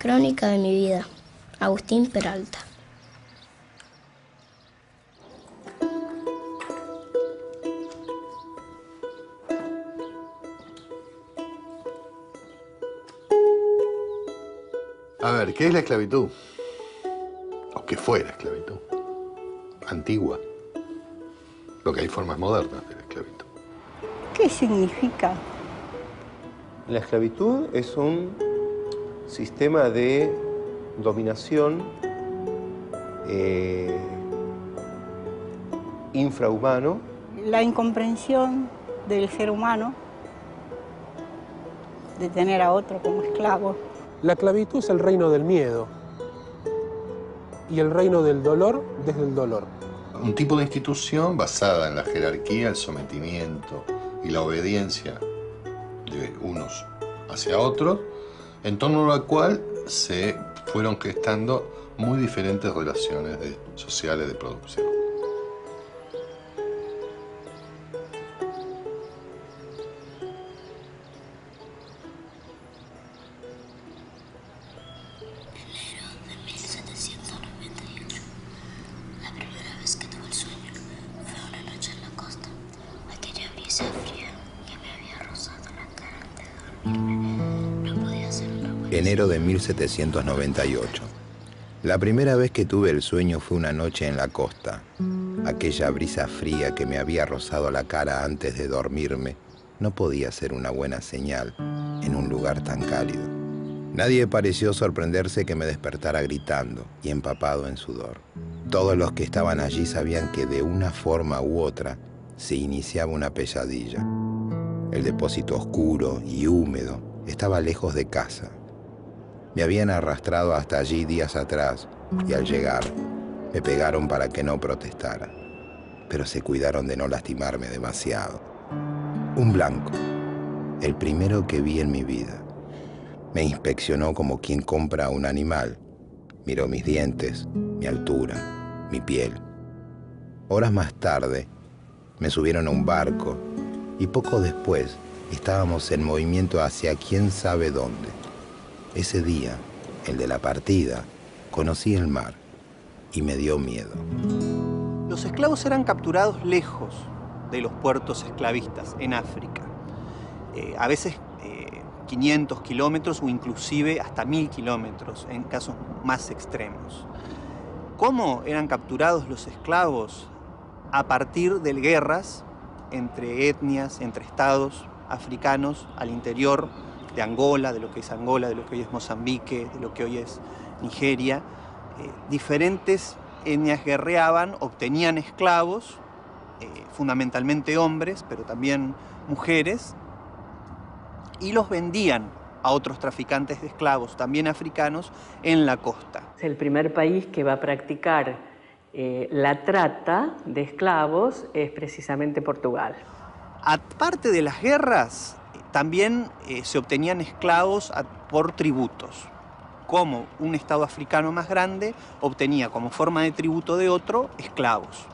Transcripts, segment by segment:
Crónica de mi vida. Agustín Peralta. A ver, ¿qué es la esclavitud? ¿O qué fue la esclavitud? Antigua. Lo que hay formas modernas de la esclavitud. ¿Qué significa? La esclavitud es un sistema de dominación infrahumano. La incomprensión del ser humano de tener a otro como esclavo. La esclavitud es el reino del miedo y el reino del dolor desde el dolor. Un tipo de institución basada en la jerarquía, el sometimiento y la obediencia de unos hacia otros, en torno a la cual se fueron gestando muy diferentes relaciones sociales de producción. Enero de 1798. La primera vez que tuve el sueño fue una noche en la costa. Aquella brisa fría que me había rozado la cara antes de dormirme no podía ser una buena señal en un lugar tan cálido. Nadie pareció sorprenderse que me despertara gritando y empapado en sudor. Todos los que estaban allí sabían que de una forma u otra se iniciaba una pesadilla. El depósito oscuro y húmedo estaba lejos de casa. Me habían arrastrado hasta allí días atrás y al llegar me pegaron para que no protestara, pero se cuidaron de no lastimarme demasiado. Un blanco, el primero que vi en mi vida. Me inspeccionó como quien compra un animal. Miró mis dientes, mi altura, mi piel. Horas más tarde me subieron a un barco y poco después estábamos en movimiento hacia quién sabe dónde. Ese día, el de la partida, conocí el mar y me dio miedo. Los esclavos eran capturados lejos de los puertos esclavistas en África. A veces 500 kilómetros o inclusive hasta 1000 kilómetros en casos más extremos. ¿Cómo eran capturados los esclavos? A partir de guerras entre etnias, entre estados africanos al interior de Angola, de lo que es Angola, de lo que hoy es Mozambique, de lo que hoy es Nigeria. Diferentes etnias guerreaban, obtenían esclavos, fundamentalmente hombres, pero también mujeres, y los vendían a otros traficantes de esclavos, también africanos, en la costa. El primer país que va a practicar la trata de esclavos es precisamente Portugal. Aparte de las guerras, también se obtenían esclavos por tributos. Como un estado africano más grande obtenía como forma de tributo de otro esclavos.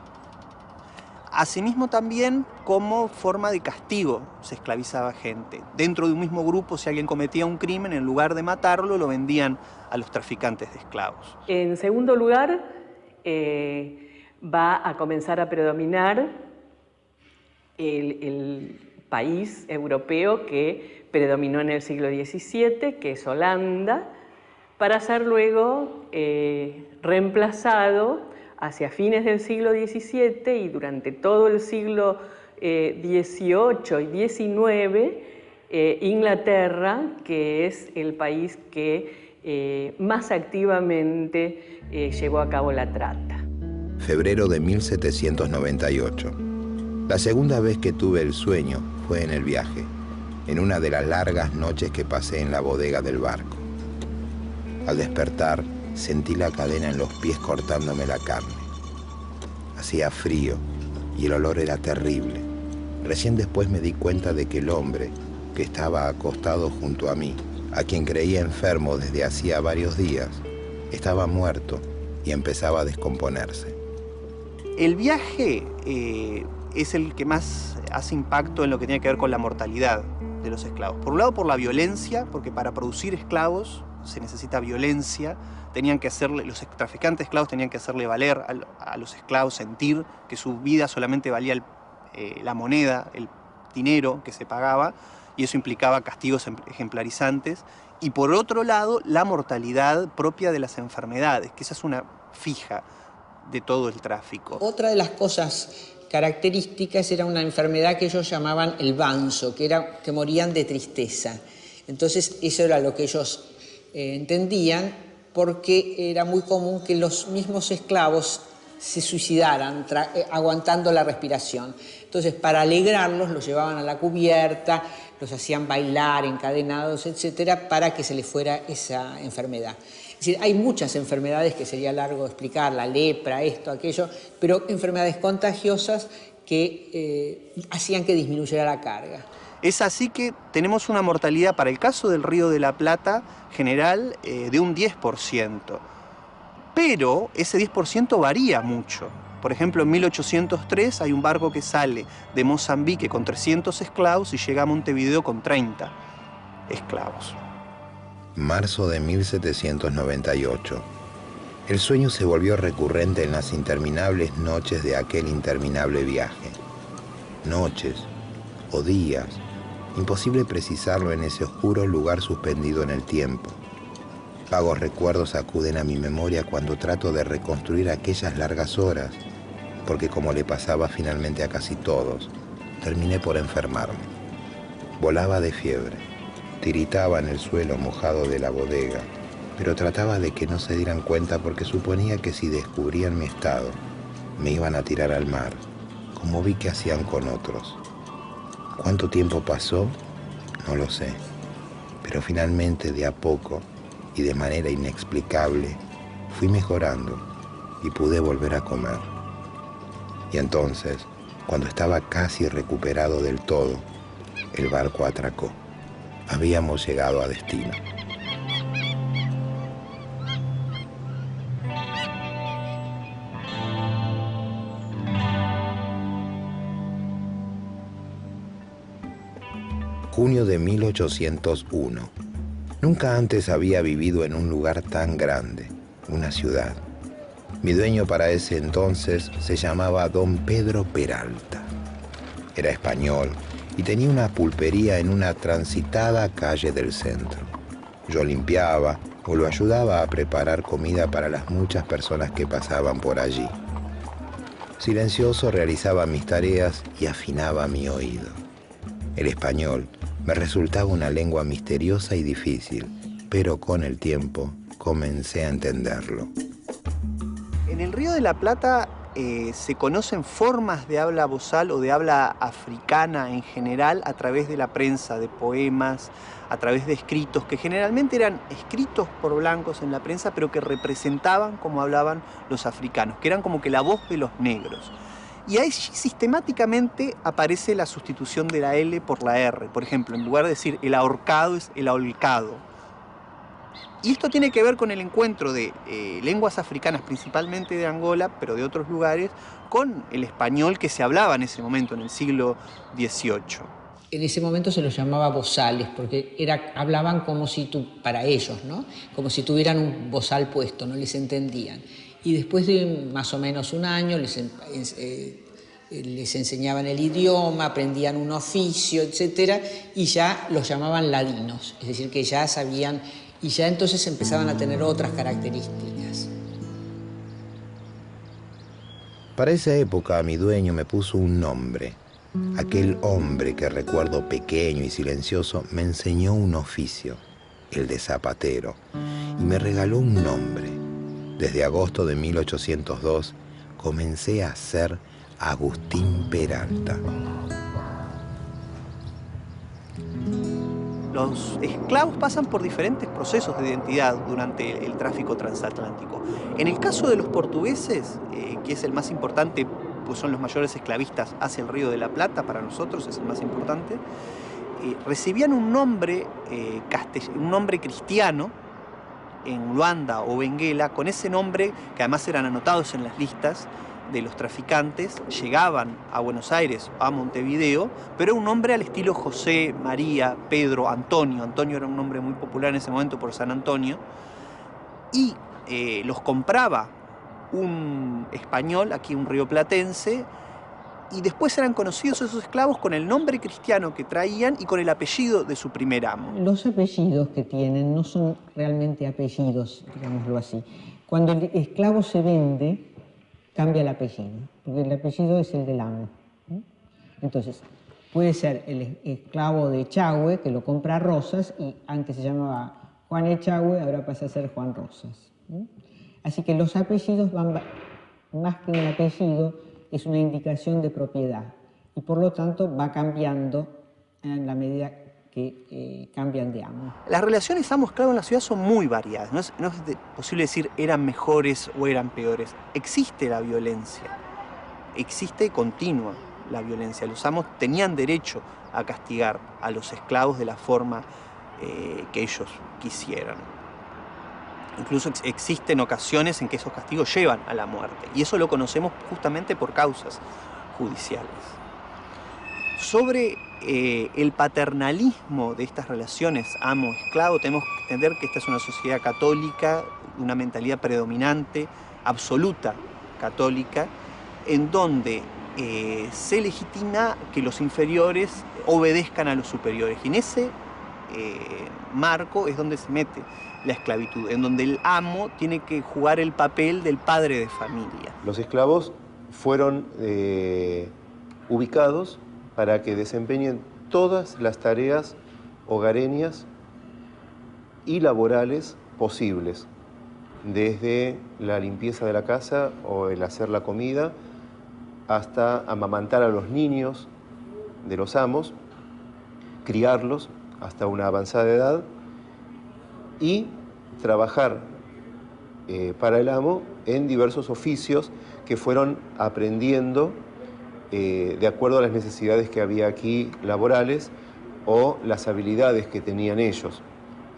Asimismo también como forma de castigo se esclavizaba gente. Dentro de un mismo grupo, si alguien cometía un crimen, en lugar de matarlo, lo vendían a los traficantes de esclavos. En segundo lugar, va a comenzar a predominar el país europeo que predominó en el siglo XVII, que es Holanda, para ser luego reemplazado hacia fines del siglo XVII y durante todo el siglo XVIII y XIX, Inglaterra, que es el país que más activamente llevó a cabo la trata. Febrero de 1798. La segunda vez que tuve el sueño fue en el viaje, en una de las largas noches que pasé en la bodega del barco. Al despertar, sentí la cadena en los pies cortándome la carne. Hacía frío y el olor era terrible. Recién después me di cuenta de que el hombre que estaba acostado junto a mí, a quien creía enfermo desde hacía varios días, estaba muerto y empezaba a descomponerse. El viaje es el que más hace impacto en lo que tiene que ver con la mortalidad de los esclavos. Por un lado, por la violencia, porque para producir esclavos se necesita violencia, los traficantes de esclavos tenían que hacerle valer a los esclavos, sentir que su vida solamente valía la moneda, el dinero que se pagaba, y eso implicaba castigos ejemplarizantes. Y por otro lado, la mortalidad propia de las enfermedades, que esa es una fija de todo el tráfico. Otra de las cosas características era una enfermedad que ellos llamaban el banzo, que morían de tristeza. Entonces eso era lo que ellos entendían, porque era muy común que los mismos esclavos se suicidaran aguantando la respiración. Entonces, para alegrarlos, los llevaban a la cubierta, los hacían bailar encadenados, etcétera, para que se les fuera esa enfermedad. Es decir, hay muchas enfermedades que sería largo explicar, la lepra, esto, aquello, pero enfermedades contagiosas que hacían que disminuyera la carga. Es así que tenemos una mortalidad para el caso del Río de la Plata general de un 10%. Pero ese 10% varía mucho. Por ejemplo, en 1803 hay un barco que sale de Mozambique con 300 esclavos y llega a Montevideo con 30 esclavos. Marzo de 1798. El sueño se volvió recurrente en las interminables noches de aquel interminable viaje. Noches o días, imposible precisarlo en ese oscuro lugar suspendido en el tiempo. Vagos recuerdos acuden a mi memoria cuando trato de reconstruir aquellas largas horas, porque como le pasaba finalmente a casi todos, terminé por enfermarme. Volaba de fiebre, tiritaba en el suelo mojado de la bodega, pero trataba de que no se dieran cuenta porque suponía que si descubrían mi estado, me iban a tirar al mar, como vi que hacían con otros. ¿Cuánto tiempo pasó? No lo sé, pero finalmente de a poco y de manera inexplicable fui mejorando y pude volver a comer. Y entonces, cuando estaba casi recuperado del todo, el barco atracó. Habíamos llegado a destino. Junio de 1801. Nunca antes había vivido en un lugar tan grande, una ciudad. Mi dueño para ese entonces se llamaba Don Pedro Peralta. Era español y tenía una pulpería en una transitada calle del centro. Yo limpiaba o lo ayudaba a preparar comida para las muchas personas que pasaban por allí. Silencioso realizaba mis tareas y afinaba mi oído. El español me resultaba una lengua misteriosa y difícil, pero con el tiempo comencé a entenderlo. En el Río de la Plata se conocen formas de habla vozal o de habla africana en general a través de la prensa, de poemas, a través de escritos, que generalmente eran escritos por blancos en la prensa, pero que representaban como hablaban los africanos, que eran como que la voz de los negros. Y ahí sistemáticamente aparece la sustitución de la L por la R. Por ejemplo, en lugar de decir el ahorcado es el ahorcado. Y esto tiene que ver con el encuentro de lenguas africanas, principalmente de Angola, pero de otros lugares, con el español que se hablaba en ese momento, en el siglo XVIII. En ese momento se los llamaba bozales, porque hablaban como si para ellos, ¿no? Como si tuvieran un bozal puesto, no les entendían. Y después de más o menos un año les enseñaban el idioma, aprendían un oficio, etc. Y ya los llamaban ladinos, es decir, que ya sabían y ya entonces empezaban a tener otras características. Para esa época mi dueño me puso un nombre. Aquel hombre que recuerdo pequeño y silencioso me enseñó un oficio, el de zapatero, y me regaló un nombre. Desde agosto de 1802 comencé a ser Agustín Peralta. Los esclavos pasan por diferentes procesos de identidad durante el tráfico transatlántico. En el caso de los portugueses, que es el más importante, pues son los mayores esclavistas hacia el Río de la Plata, para nosotros es el más importante, recibían un nombre cristiano en Luanda o Benguela, con ese nombre, que además eran anotados en las listas, de los traficantes llegaban a Buenos Aires, a Montevideo, pero era un nombre al estilo José, María, Pedro, Antonio. Antonio era un nombre muy popular en ese momento por San Antonio. Y los compraba un español, aquí un rioplatense, y después eran conocidos esos esclavos con el nombre cristiano que traían y con el apellido de su primer amo. Los apellidos que tienen no son realmente apellidos, digámoslo así. Cuando el esclavo se vende, cambia el apellido, porque el apellido es el del amo. Entonces, puede ser el esclavo de Echagüe, que lo compra Rosas, y antes se llamaba Juan Echagüe, ahora pasa a ser Juan Rosas. Así que los apellidos van, más que un apellido, es una indicación de propiedad, y por lo tanto va cambiando en la medida que cambian de amo. Las relaciones amo-esclavo en la ciudad son muy variadas. No es posible decir eran mejores o eran peores. Existe la violencia, existe continua la violencia. Los amos tenían derecho a castigar a los esclavos de la forma que ellos quisieran. Incluso existen ocasiones en que esos castigos llevan a la muerte, y eso lo conocemos justamente por causas judiciales. Sobre el paternalismo de estas relaciones amo-esclavo, tenemos que entender que esta es una sociedad católica, una mentalidad predominante, absoluta católica, en donde se legitima que los inferiores obedezcan a los superiores. Y en ese marco es donde se mete la esclavitud, en donde el amo tiene que jugar el papel del padre de familia. Los esclavos fueron ubicados para que desempeñen todas las tareas hogareñas y laborales posibles, desde la limpieza de la casa o el hacer la comida, hasta amamantar a los niños de los amos, criarlos hasta una avanzada edad y trabajar para el amo en diversos oficios que fueron aprendiendo de acuerdo a las necesidades que había aquí laborales o las habilidades que tenían ellos.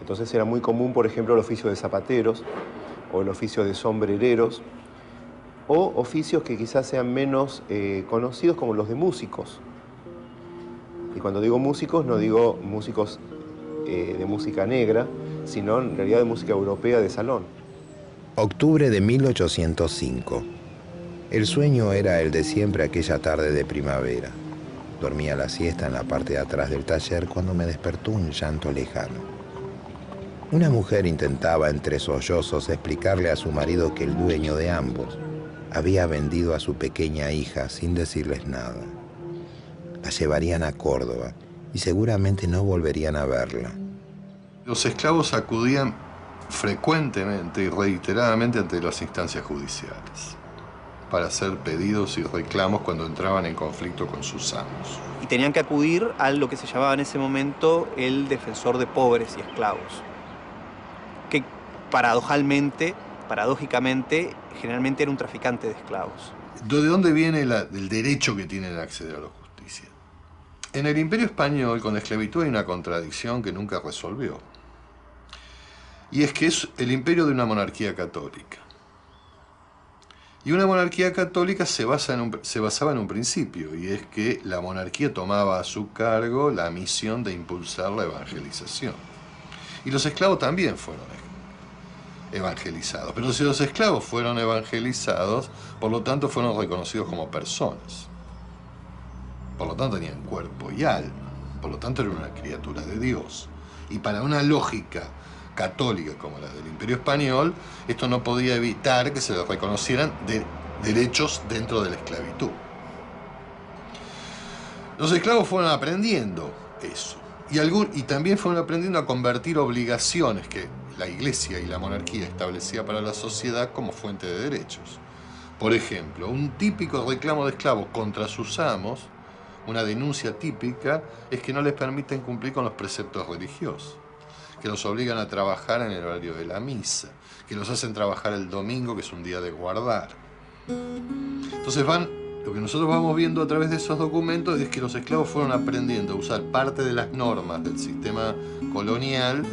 Entonces era muy común, por ejemplo, el oficio de zapateros o el oficio de sombrereros, o oficios que quizás sean menos conocidos, como los de músicos. Y cuando digo músicos, no digo músicos de música negra, sino en realidad de música europea de salón. Octubre de 1805. El sueño era el de siempre aquella tarde de primavera. Dormía la siesta en la parte de atrás del taller cuando me despertó un llanto lejano. Una mujer intentaba entre sollozos explicarle a su marido que el dueño de ambos había vendido a su pequeña hija sin decirles nada. La llevarían a Córdoba y seguramente no volverían a verla. Los esclavos acudían frecuentemente y reiteradamente ante las instancias judiciales para hacer pedidos y reclamos cuando entraban en conflicto con sus amos. Y tenían que acudir a lo que se llamaba en ese momento el defensor de pobres y esclavos, que paradójicamente, generalmente era un traficante de esclavos. ¿De dónde viene el derecho que tienen a acceder a la justicia? En el Imperio Español, con la esclavitud hay una contradicción que nunca resolvió. Y es que es el imperio de una monarquía católica. Y una monarquía católica se basaba en un principio, y es que la monarquía tomaba a su cargo la misión de impulsar la evangelización. Y los esclavos también fueron evangelizados. Pero si los esclavos fueron evangelizados, por lo tanto fueron reconocidos como personas. Por lo tanto tenían cuerpo y alma. Por lo tanto era una criatura de Dios. Y para una lógica católica como la del Imperio Español, esto no podía evitar que se les reconocieran derechos dentro de la esclavitud. Los esclavos fueron aprendiendo eso. Y también fueron aprendiendo a convertir obligaciones que la Iglesia y la monarquía establecía para la sociedad como fuente de derechos. Por ejemplo, un típico reclamo de esclavos contra sus amos, una denuncia típica, es que no les permiten cumplir con los preceptos religiosos, que los obligan a trabajar en el horario de la misa, que los hacen trabajar el domingo, que es un día de guardar. Entonces lo que nosotros vamos viendo a través de esos documentos es que los esclavos fueron aprendiendo a usar parte de las normas del sistema colonial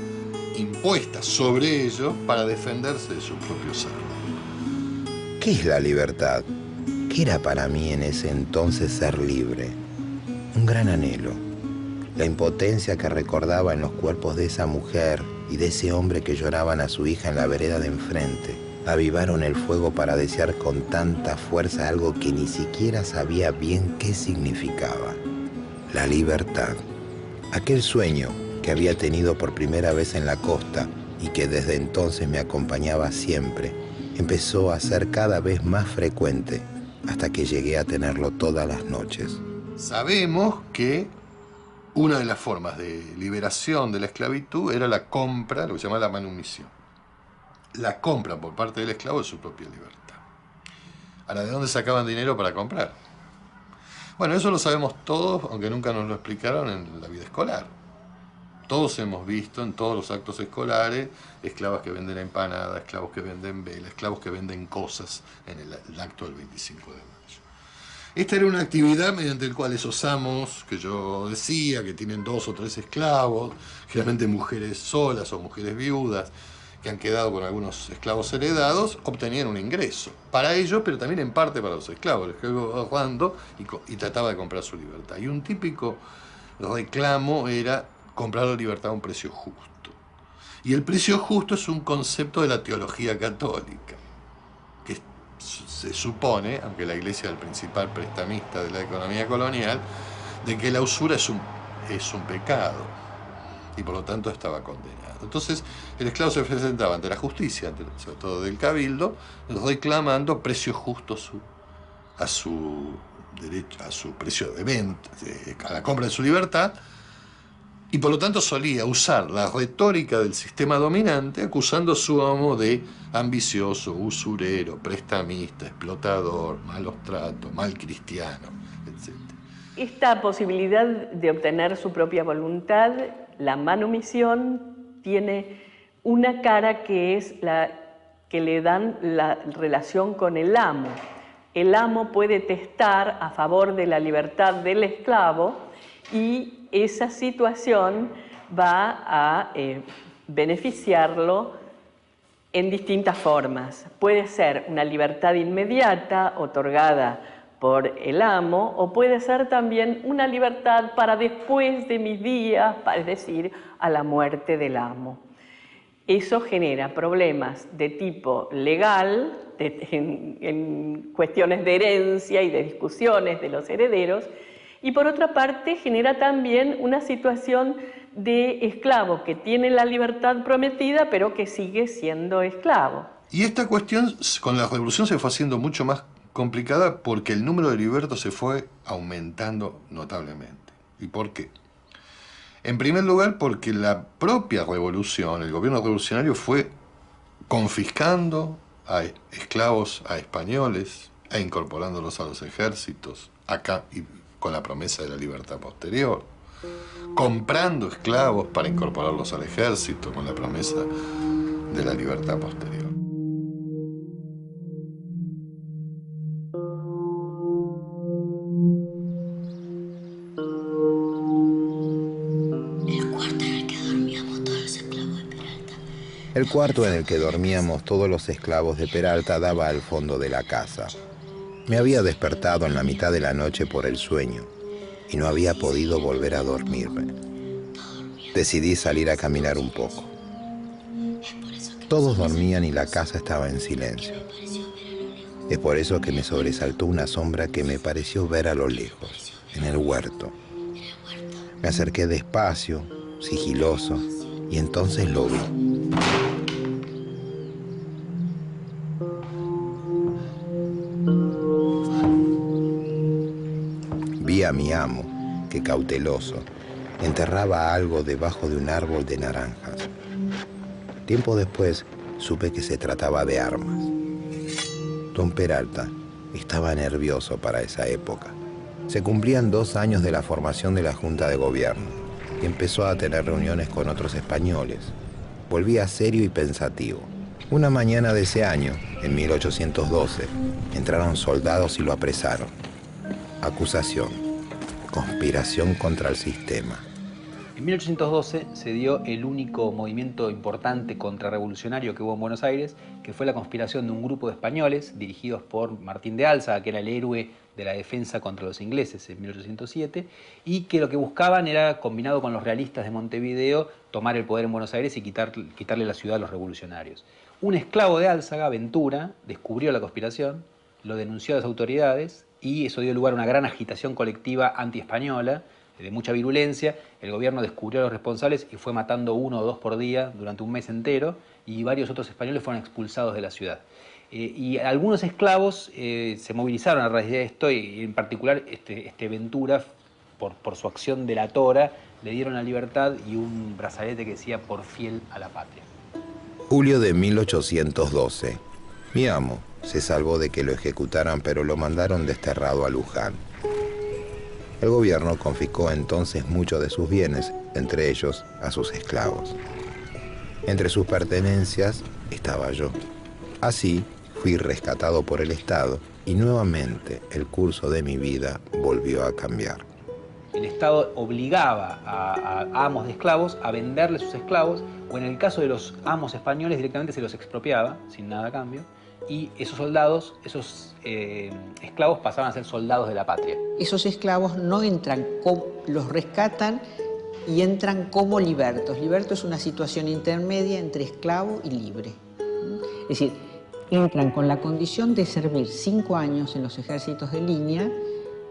impuestas sobre ellos para defenderse de sus propios amos. ¿Qué es la libertad? ¿Qué era para mí en ese entonces ser libre? Un gran anhelo. La impotencia que recordaba en los cuerpos de esa mujer y de ese hombre que lloraban a su hija en la vereda de enfrente avivaron el fuego para desear con tanta fuerza algo que ni siquiera sabía bien qué significaba. La libertad. Aquel sueño que había tenido por primera vez en la costa y que desde entonces me acompañaba siempre, empezó a ser cada vez más frecuente hasta que llegué a tenerlo todas las noches. Sabemos que una de las formas de liberación de la esclavitud era la compra, lo que se llama la manumisión. La compra por parte del esclavo de su propia libertad. Ahora, ¿de dónde sacaban dinero para comprar? Bueno, eso lo sabemos todos, aunque nunca nos lo explicaron en la vida escolar. Todos hemos visto en todos los actos escolares esclavas que venden empanada, esclavos que venden vela, esclavos que venden cosas en el acto del 25 de mayo. Esta era una actividad mediante la cual esos amos que yo decía, que tienen 2 o 3 esclavos, generalmente mujeres solas o mujeres viudas, que han quedado con algunos esclavos heredados, obtenían un ingreso para ellos, pero también en parte para los esclavos. El esclavo iba jugando y trataba de comprar su libertad. Y un típico reclamo era comprar la libertad a un precio justo. Y el precio justo es un concepto de la teología católica, que se supone, aunque la Iglesia es el principal prestamista de la economía colonial, de que la usura es un pecado y por lo tanto estaba condenado. Entonces el esclavo se presentaba ante la justicia, sobre todo del cabildo, reclamando precios justos a su derecho, a su precio de venta, a la compra de su libertad, y por lo tanto solía usar la retórica del sistema dominante acusando a su amo de ambicioso, usurero, prestamista, explotador, malos tratos, mal cristiano, etc. Esta posibilidad de obtener su propia voluntad, la manumisión, tiene una cara que es la que le dan la relación con el amo. El amo puede testar a favor de la libertad del esclavo y esa situación va a beneficiarlo en distintas formas. Puede ser una libertad inmediata otorgada por el amo, o puede ser también una libertad para después de mis días, es decir, a la muerte del amo. Eso genera problemas de tipo legal, en cuestiones de herencia y de discusiones de los herederos, y por otra parte genera también una situación de esclavo que tiene la libertad prometida pero que sigue siendo esclavo. Y esta cuestión con la revolución se fue haciendo mucho más complicada porque el número de libertos se fue aumentando notablemente. ¿Y por qué? En primer lugar, porque la propia revolución, el gobierno revolucionario fue confiscando a esclavos a españoles e incorporándolos a los ejércitos, acá y con la promesa de la libertad posterior, comprando esclavos para incorporarlos al ejército con la promesa de la libertad posterior. El cuarto en el que dormíamos todos los esclavos de Peralta daba al fondo de la casa. Me había despertado en la mitad de la noche por el sueño y no había podido volver a dormirme. Decidí salir a caminar un poco. Todos dormían y la casa estaba en silencio. Es por eso que me sobresaltó una sombra que me pareció ver a lo lejos, en el huerto. Me acerqué despacio, sigiloso, y entonces lo vi. Vi a mi amo, que cauteloso, enterraba algo debajo de un árbol de naranjas. Tiempo después supe que se trataba de armas. Don Peralta estaba nervioso para esa época. Se cumplían 2 años de la formación de la Junta de Gobierno y empezó a tener reuniones con otros españoles. Volvía serio y pensativo. Una mañana de ese año, en 1812, entraron soldados y lo apresaron. Acusación: conspiración contra el sistema. En 1812 se dio el único movimiento importante contrarrevolucionario que hubo en Buenos Aires, que fue la conspiración de un grupo de españoles dirigidos por Martín de Álzaga, que era el héroe de la defensa contra los ingleses en 1807, y que lo que buscaban era, combinado con los realistas de Montevideo, tomar el poder en Buenos Aires y quitarle la ciudad a los revolucionarios. Un esclavo de Álzaga, Ventura, descubrió la conspiración, lo denunció a las autoridades y eso dio lugar a una gran agitación colectiva anti-española, de mucha virulencia. El gobierno descubrió a los responsables y fue matando 1 o 2 por día durante un mes entero, y varios otros españoles fueron expulsados de la ciudad. Y algunos esclavos se movilizaron a raíz de esto, y en particular este Ventura, por su acción delatora, le dieron la libertad y un brazalete que decía "por fiel a la patria". Julio de 1812. Mi amo se salvó de que lo ejecutaran, pero lo mandaron desterrado a Luján. El gobierno confiscó entonces muchos de sus bienes, entre ellos a sus esclavos. Entre sus pertenencias estaba yo. Así fui rescatado por el Estado y nuevamente el curso de mi vida volvió a cambiar. El Estado obligaba a amos de esclavos a venderle sus esclavos, o en el caso de los amos españoles directamente se los expropiaba sin nada a cambio, y esos soldados, esos esclavos pasaban a ser soldados de la patria. Esos esclavos no entran, los rescatan y entran como libertos. Liberto es una situación intermedia entre esclavo y libre. Es decir, entran con la condición de servir 5 años en los ejércitos de línea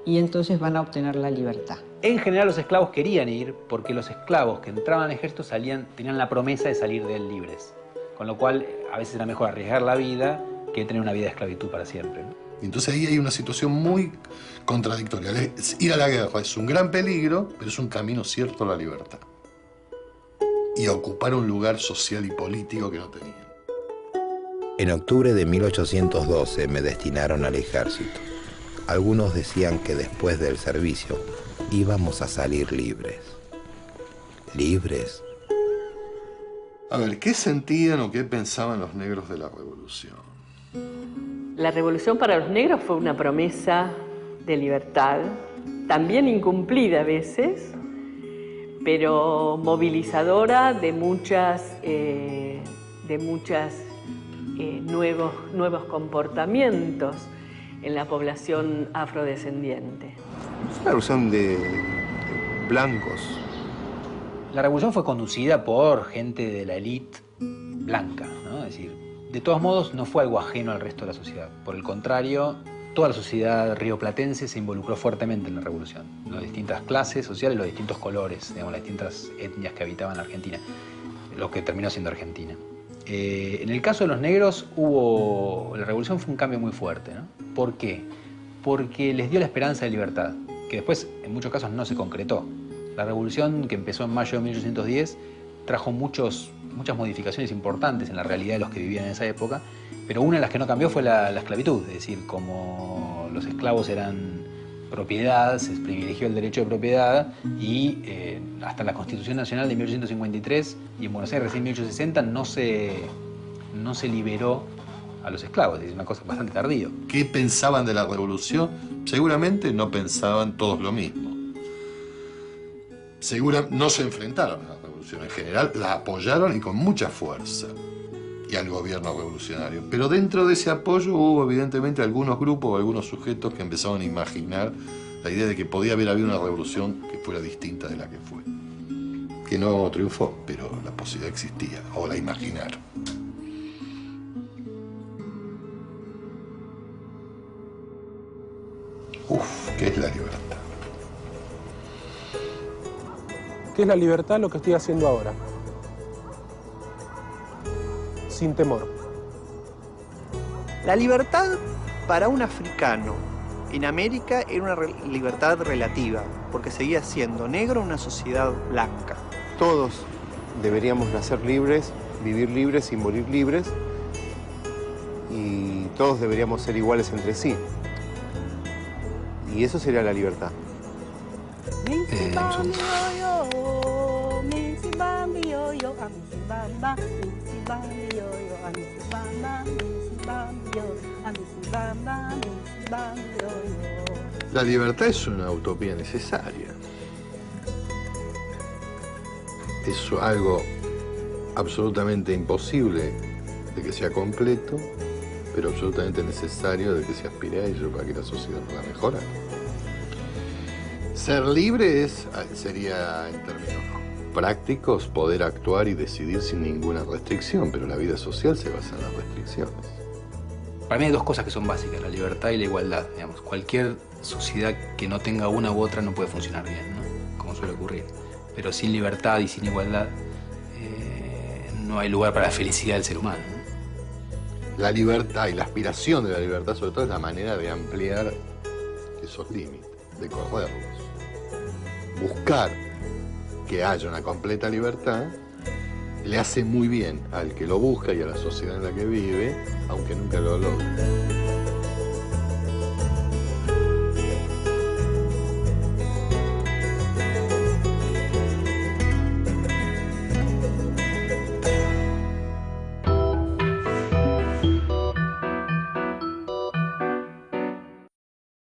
y entonces van a obtener la libertad. En general los esclavos querían ir porque los esclavos que entraban al ejército tenían la promesa de salir de él libres. Con lo cual a veces era mejor arriesgar la vida que tener una vida de esclavitud para siempre, ¿no? Entonces ahí hay una situación muy contradictoria. Ir a la guerra es un gran peligro, pero es un camino cierto a la libertad. Y a ocupar un lugar social y político que no tenían. En octubre de 1812 me destinaron al ejército. Algunos decían que después del servicio íbamos a salir libres. ¿Libres? A ver, ¿qué sentían o qué pensaban los negros de la revolución? La revolución para los negros fue una promesa de libertad, también incumplida a veces, pero movilizadora de nuevos comportamientos en la población afrodescendiente. Es una revolución de blancos. La revolución fue conducida por gente de la élite blanca, ¿no? Es decir, de todos modos no fue algo ajeno al resto de la sociedad. Por el contrario, toda la sociedad rioplatense se involucró fuertemente en la revolución. Las distintas clases sociales, los distintos colores, digamos, las distintas etnias que habitaban Argentina, lo que terminó siendo Argentina. En el caso de los negros, la revolución fue un cambio muy fuerte, ¿no? ¿Por qué? Porque les dio la esperanza de libertad, que después en muchos casos no se concretó. La revolución, que empezó en mayo de 1810, trajo muchas modificaciones importantes en la realidad de los que vivían en esa época, pero una de las que no cambió fue la esclavitud. Es decir, como los esclavos eran propiedad, se privilegió el derecho de propiedad y hasta la Constitución Nacional de 1853 y en Buenos Aires recién en 1860 no se liberó a los esclavos. Es una cosa bastante tardío. ¿Qué pensaban de la revolución? Seguramente no pensaban todos lo mismo. No se enfrentaron a la revolución en general, la apoyaron y con mucha fuerza, y al gobierno revolucionario. Pero dentro de ese apoyo hubo evidentemente algunos grupos o algunos sujetos que empezaron a imaginar la idea de que podía haber habido una revolución que fuera distinta de la que fue. Que no triunfó, pero la posibilidad existía, o la imaginaron. ¿Qué es la libertad? ¿Qué es la libertad? Lo que estoy haciendo ahora. Sin temor. La libertad para un africano en América era una libertad relativa, porque seguía siendo negro en una sociedad blanca. Todos deberíamos nacer libres, vivir libres y morir libres, y todos deberíamos ser iguales entre sí. Y eso sería la libertad. La libertad es una utopía necesaria. es algo absolutamente imposible de que sea completo, pero absolutamente necesario de que se aspire a ello para que la sociedad pueda mejorar. Ser libre sería, en términos prácticos, poder actuar y decidir sin ninguna restricción, pero la vida social se basa en las restricciones. Para mí hay dos cosas que son básicas, la libertad y la igualdad. Digamos, cualquier sociedad que no tenga una u otra no puede funcionar bien, ¿no? Como suele ocurrir. Pero sin libertad y sin igualdad no hay lugar para la felicidad del ser humano, ¿no? La libertad y la aspiración de la libertad, sobre todo, es la manera de ampliar esos límites, de correrlos. Buscar que haya una completa libertad le hace muy bien al que lo busca y a la sociedad en la que vive, aunque nunca lo logre.